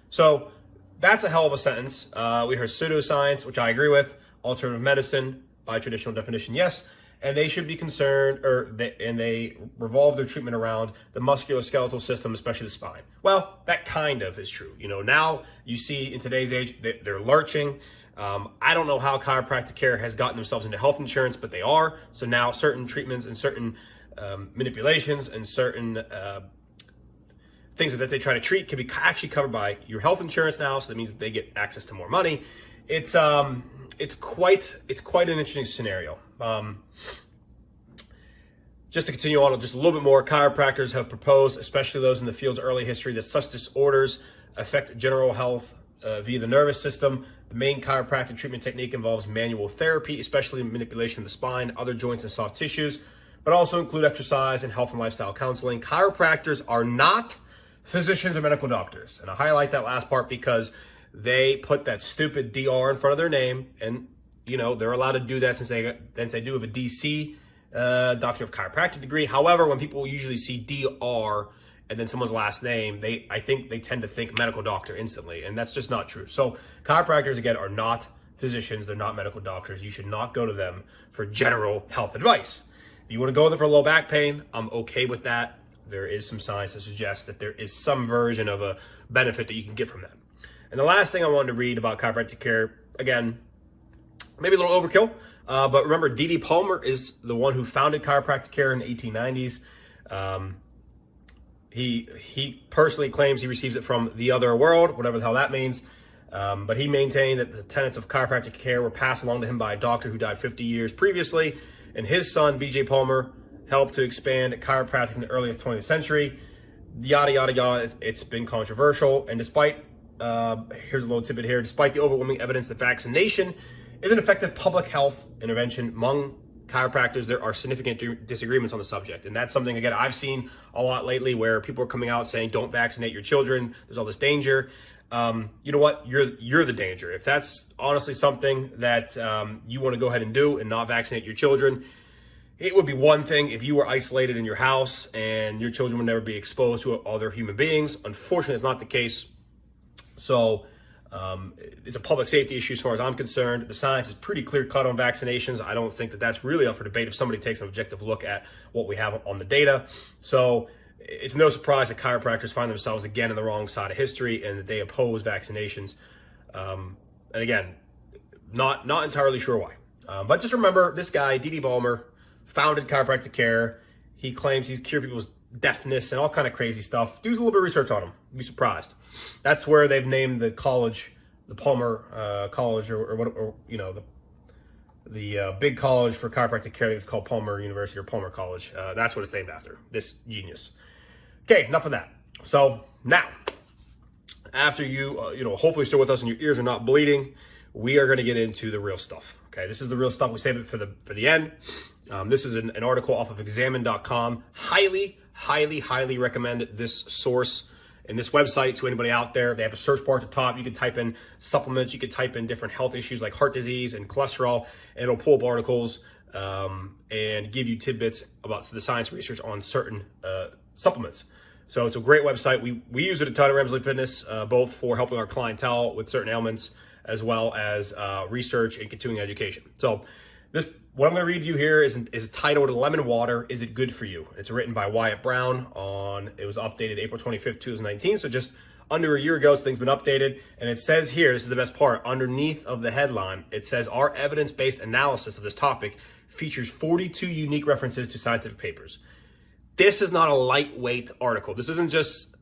So, that's a hell of a sentence. We heard pseudoscience, which I agree with. Alternative medicine, by traditional definition, yes. And they should be concerned, they revolve their treatment around the musculoskeletal system, especially the spine. Well, that kind of is true. You know, now you see in today's age, they're lurching. I don't know how chiropractic care has gotten themselves into health insurance, but they are. So now certain treatments and certain manipulations and certain things that they try to treat can be actually covered by your health insurance now. So that means that they get access to more money. It's quite an interesting scenario. Just to continue on just a little bit more, chiropractors have proposed, especially those in the field's early history, that such disorders affect general health via the nervous system. The main chiropractic treatment technique involves manual therapy, especially manipulation of the spine, other joints, and soft tissues, but also include exercise and health and lifestyle counseling. Chiropractors are not physicians or medical doctors. And I highlight that last part because they put that stupid DR in front of their name, and you know they're allowed to do that since they do have a DC, Doctor of Chiropractic degree. However, when people usually see DR and then someone's last name, I think they tend to think medical doctor instantly, and that's just not true. So chiropractors, again, are not physicians. They're not medical doctors. You should not go to them for general health advice. If you want to go there for low back pain, I'm okay with that. There is some science to suggest that there is some version of a benefit that you can get from that. And the last thing I wanted to read about chiropractic care, again, maybe a little overkill, but remember, D.D. Palmer is the one who founded chiropractic care in the 1890s. He personally claims he receives it from the other world, whatever the hell that means. But he maintained that the tenets of chiropractic care were passed along to him by a doctor who died 50 years previously, and his son, B.J. Palmer, helped to expand chiropractic in the early 20th century. Yada, yada, yada. It's been controversial. And despite, here's a little tidbit here, despite the overwhelming evidence that vaccination is an effective public health intervention among chiropractors, there are significant disagreements on the subject. And that's something, again, I've seen a lot lately where people are coming out saying, don't vaccinate your children. There's all this danger. You know what? You're the danger. If that's honestly something that you want to go ahead and do and not vaccinate your children, it would be one thing if you were isolated in your house and your children would never be exposed to other human beings. Unfortunately, it's not the case. So it's a public safety issue as far as I'm concerned. The science is pretty clear cut on vaccinations. I don't think that that's really up for debate if somebody takes an objective look at what we have on the data. So it's no surprise that chiropractors find themselves again on the wrong side of history and that they oppose vaccinations. And again, not entirely sure why. But just remember, this guy, D.D. Palmer, founded chiropractic care. He claims he's cured people's deafness and all kind of crazy stuff. Do a little bit of research on him. You'd be surprised. That's where they've named the college, the Palmer College, or you know, the big college for chiropractic care. It's called Palmer University or Palmer College. That's what it's named after. This genius. Okay, enough of that. So now, after you hopefully still with us and your ears are not bleeding, we are going to get into the real stuff. Okay, this is the real stuff. We save it for the end. This is an article off of examine.com. Highly recommend this source and this website to anybody out there. They have a search bar at the top. You can type in supplements. You can type in different health issues like heart disease and cholesterol, and it'll pull up articles and give you tidbits about the science research on certain supplements. So it's a great website. We use it a ton at Ramsley Fitness, both for helping our clientele with certain ailments as well as research and continuing education. So what I'm going to read you here is titled Lemon Water, Is It Good For You? It's written by Wyatt Brown it was updated April 25th, 2019. So just under a year ago, so things been updated. And it says here, this is the best part, underneath of the headline, it says our evidence-based analysis of this topic features 42 unique references to scientific papers. This is not a lightweight article. This isn't just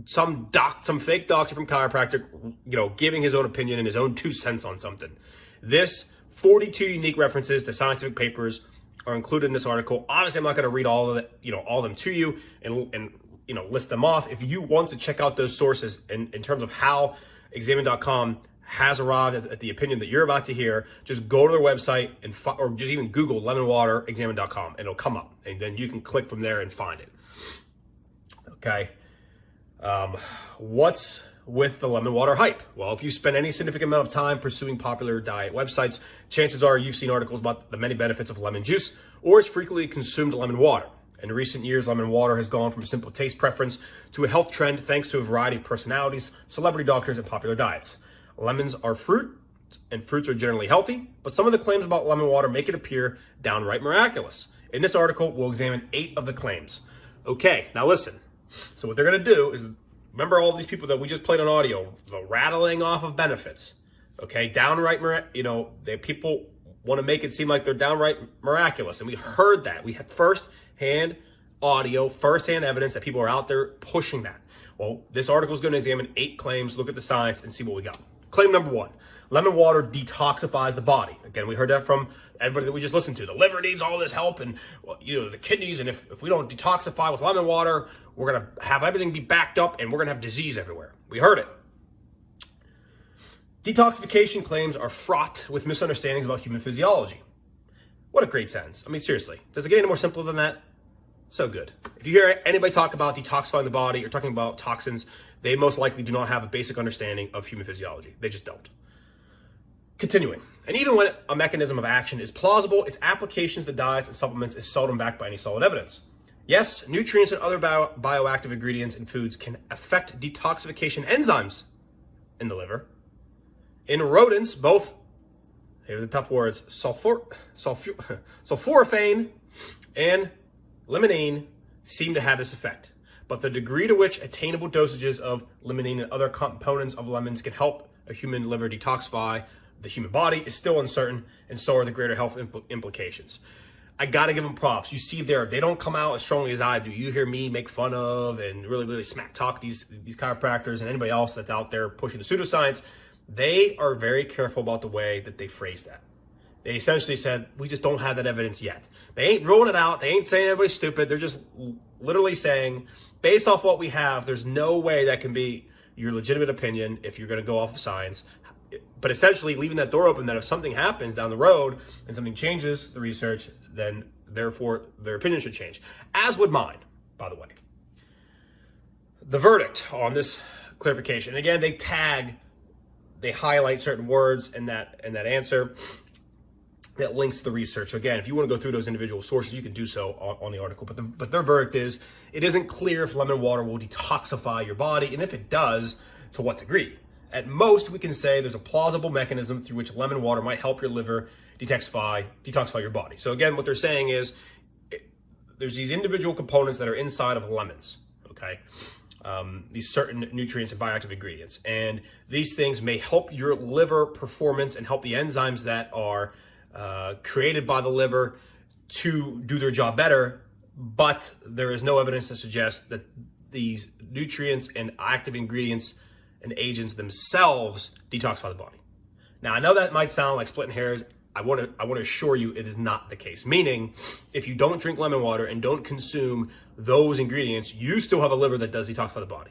some fake doctor from chiropractic, giving his own opinion and his own 2 cents on something. This 42 unique references to scientific papers are included in this article. Obviously, I'm not going to read all of it, all of them to you and list them off. If you want to check out those sources in terms of how examine.com has arrived at the opinion that you're about to hear, just go to their website or just even Google lemon water examine.com and it'll come up, and then you can click from there and find it. Okay. What's with the lemon water hype? Well, if you spend any significant amount of time pursuing popular diet websites, chances are you've seen articles about the many benefits of lemon juice or as frequently consumed lemon water. In recent years, lemon water has gone from a simple taste preference to a health trend thanks to a variety of personalities, celebrity doctors, and popular diets. Lemons are fruit, and fruits are generally healthy, but some of the claims about lemon water make it appear downright miraculous. In this article, we'll examine 8 of the claims. Okay, now listen. So what they're going to do is, remember all these people that we just played on audio, the rattling off of benefits. Okay, downright, people want to make it seem like they're downright miraculous. And we heard that. We had first-hand audio, first-hand evidence that people are out there pushing that. Well, this article is going to examine 8 claims, look at the science, and see what we got. Claim number 1, lemon water detoxifies the body. Again, we heard that from everybody that we just listened to. The liver needs all this help, and the kidneys, and if we don't detoxify with lemon water, we're going to have everything be backed up, and we're going to have disease everywhere. We heard it. Detoxification claims are fraught with misunderstandings about human physiology. What a great sentence. I mean, seriously, does it get any more simple than that? So good. If you hear anybody talk about detoxifying the body or talking about toxins, they most likely do not have a basic understanding of human physiology. They just don't. Continuing. And even when a mechanism of action is plausible, its applications to diets and supplements is seldom backed by any solid evidence. Yes, nutrients and other bioactive ingredients in foods can affect detoxification enzymes in the liver. In rodents, both, here are the tough words, sulforaphane and limonene seem to have this effect. But the degree to which attainable dosages of limonene and other components of lemons can help a human liver detoxify the human body is still uncertain, and so are the greater health implications. I gotta give them props. You see there, they don't come out as strongly as I do. You hear me make fun of and really smack talk these chiropractors and anybody else that's out there pushing the pseudoscience. They are very careful about the way that they phrase that. They essentially said, we just don't have that evidence yet. They ain't rolling it out. They ain't saying everybody's stupid. They're just literally saying, based off what we have, there's no way that can be your legitimate opinion if you're going to go off of science. But essentially leaving that door open that if something happens down the road and something changes the research, then therefore their opinion should change. As would mine, by the way. The verdict on this clarification, and again, they highlight certain words in that answer that links to the research. So again, if you want to go through those individual sources, you can do so on the article. But their verdict is, it isn't clear if lemon water will detoxify your body, and if it does, to what degree. At most, we can say there's a plausible mechanism through which lemon water might help your liver detoxify your body. So again, what they're saying is there's these individual components that are inside of lemons, okay? These certain nutrients and bioactive ingredients. And these things may help your liver performance and help the enzymes that are created by the liver to do their job better, but there is no evidence to suggest that these nutrients and active ingredients and agents themselves detoxify the body. Now, I know that might sound like splitting hairs. I want to assure you it is not the case. Meaning, if you don't drink lemon water and don't consume those ingredients, you still have a liver that does detoxify the body.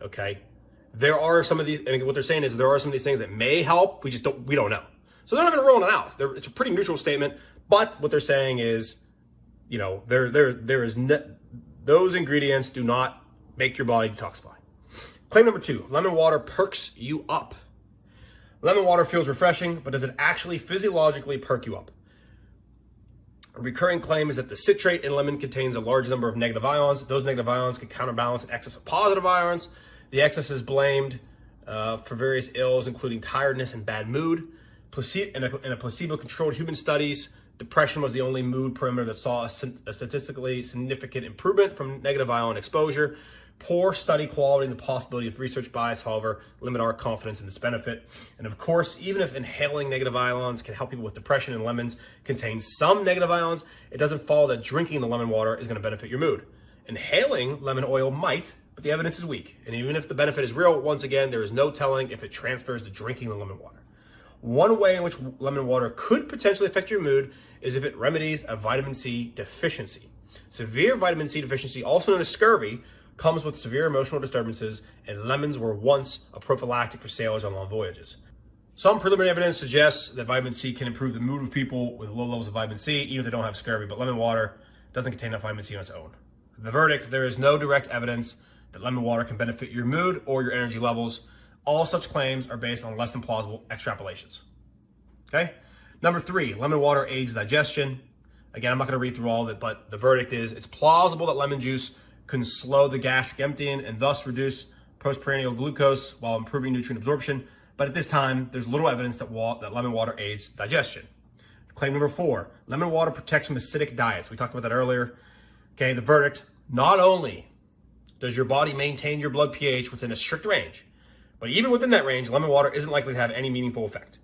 Okay? There are some of these, and what they're saying is there are some of these things that may help. We don't know. So they're not going to roll it out. It's a pretty neutral statement. But what they're saying is, those ingredients do not make your body detoxify. Claim number 2, lemon water perks you up. Lemon water feels refreshing, but does it actually physiologically perk you up? A recurring claim is that the citrate in lemon contains a large number of negative ions. Those negative ions can counterbalance an excess of positive ions. The excess is blamed for various ills, including tiredness and bad mood. In a placebo-controlled human studies, depression was the only mood parameter that saw a statistically significant improvement from negative ion exposure. Poor study quality and the possibility of research bias, however, limit our confidence in this benefit. And of course, even if inhaling negative ions can help people with depression and lemons contain some negative ions, it doesn't follow that drinking the lemon water is going to benefit your mood. Inhaling lemon oil might, but the evidence is weak. And even if the benefit is real, once again, there is no telling if it transfers to drinking the lemon water. One way in which lemon water could potentially affect your mood is if it remedies a vitamin C deficiency. Severe vitamin C deficiency, also known as scurvy, comes with severe emotional disturbances, and lemons were once a prophylactic for sailors on long voyages. Some preliminary evidence suggests that vitamin C can improve the mood of people with low levels of vitamin C, even if they don't have scurvy, but lemon water doesn't contain enough vitamin C on its own. The verdict, there is no direct evidence that lemon water can benefit your mood or your energy levels. All such claims are based on less than plausible extrapolations. Okay? Number 3, lemon water aids digestion. Again, I'm not going to read through all of it, but the verdict is it's plausible that lemon juice can slow the gastric emptying and thus reduce postprandial glucose while improving nutrient absorption. But at this time, there's little evidence that lemon water aids digestion. Claim number 4, lemon water protects from acidic diets. We talked about that earlier. Okay, the verdict, not only does your body maintain your blood pH within a strict range, but even within that range, lemon water isn't likely to have any meaningful effect.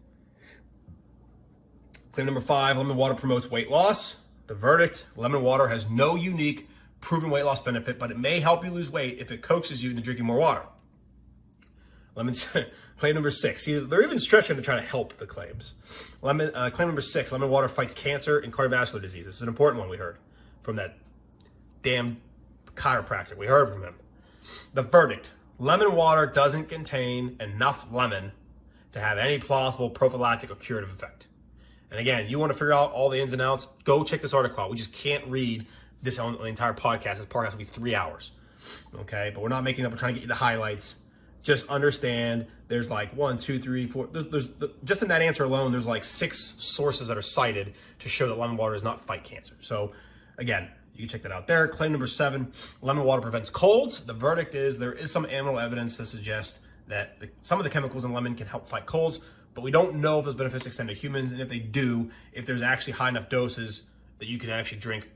Claim number 5, lemon water promotes weight loss. The verdict, lemon water has no unique proven weight loss benefit, but it may help you lose weight if it coaxes you into drinking more water. Claim number 6. See, they're even stretching to try to help the claims. Claim number 6, lemon water fights cancer and cardiovascular disease. This is an important one we heard from that damn chiropractor. We heard from him. The verdict, lemon water doesn't contain enough lemon to have any plausible prophylactic or curative effect. And again, you want to figure out all the ins and outs, go check this article out. We just can't read this on the entire podcast. This podcast will be 3 hours. Okay, but we're not making up, we're trying to get you the highlights. Just understand there's like 1, 2, 3, 4. There's just in that answer alone, there's like 6 sources that are cited to show that lemon water does not fight cancer. So again, you can check that out there. Claim number 7, lemon water prevents colds. The verdict is there is some animal evidence to suggest that some of the chemicals in lemon can help fight colds, but we don't know if those benefits extend to humans, and if they do, if there's actually high enough doses that you can actually drink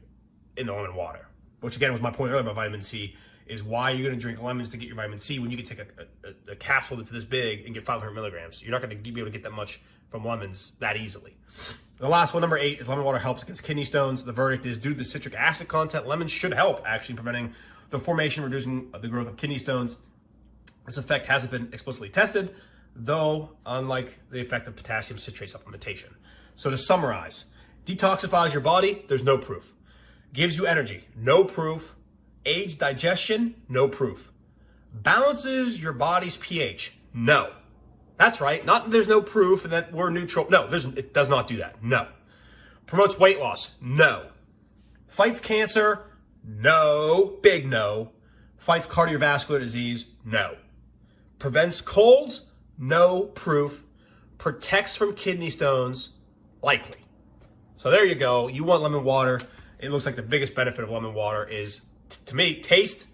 in the lemon water, which again was my point earlier about vitamin C, is why you're going to drink lemons to get your vitamin C when you can take a capsule that's this big and get 500 milligrams. You're not going to be able to get that much from lemons that easily. The last one, number 8, is lemon water helps against kidney stones. The verdict is, due to the citric acid content, lemons should help actually preventing the formation, reducing the growth of kidney stones. This effect hasn't been explicitly tested, though, unlike the effect of potassium citrate supplementation. So to summarize, detoxifies your body, there's no proof. Gives you energy, no proof. Aids digestion, no proof. Balances your body's pH, no. That's right, not that there's no proof and that we're neutral. No, it does not do that, no. Promotes weight loss, no. Fights cancer, no, big no. Fights cardiovascular disease, no. Prevents colds, no proof. Protects from kidney stones, likely. So there you go. You want lemon water. It looks like the biggest benefit of lemon water is, to me, taste,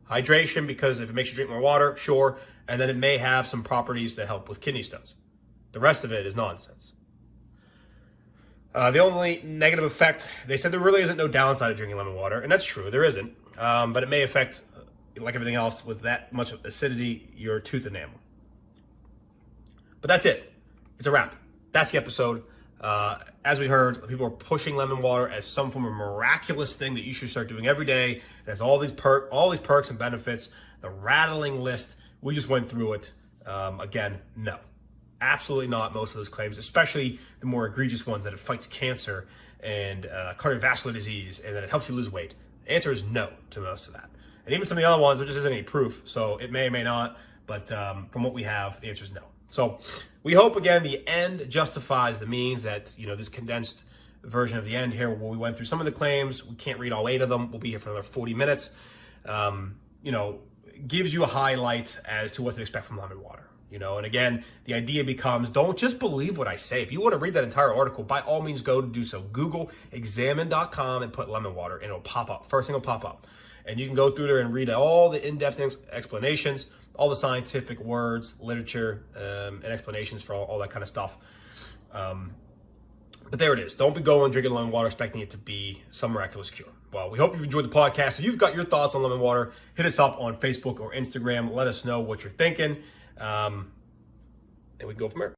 hydration, because if it makes you drink more water, sure, and then it may have some properties that help with kidney stones. The rest of it is nonsense. The only negative effect, they said there really isn't no downside of drinking lemon water, and that's true, there isn't, but it may affect, like everything else, with that much acidity, your tooth enamel. But that's it. It's a wrap. That's the episode. As we heard, people are pushing lemon water as some form of miraculous thing that you should start doing every day. It has all these perks and benefits. The rattling list, we just went through it. Again, no. Absolutely not most of those claims, especially the more egregious ones that it fights cancer and cardiovascular disease and that it helps you lose weight. The answer is no to most of that. And even some of the other ones, there just isn't any proof. So it may or may not, but from what we have, the answer is no. So we hope, again, the end justifies the means, that, this condensed version of the end here, where we went through some of the claims. We can't read all 8 of them. We'll be here for another 40 minutes. Gives you a highlight as to what to expect from lemon water. And again, the idea becomes, don't just believe what I say. If you want to read that entire article, by all means, go to do so. Google examine.com and put lemon water, and it'll pop up. First thing will pop up. And you can go through there and read all the in-depth explanations, all the scientific words, literature, and explanations for all that kind of stuff. But there it is. Don't be going drinking lemon water expecting it to be some miraculous cure. Well, we hope you've enjoyed the podcast. If you've got your thoughts on lemon water, hit us up on Facebook or Instagram. Let us know what you're thinking. And we go from there.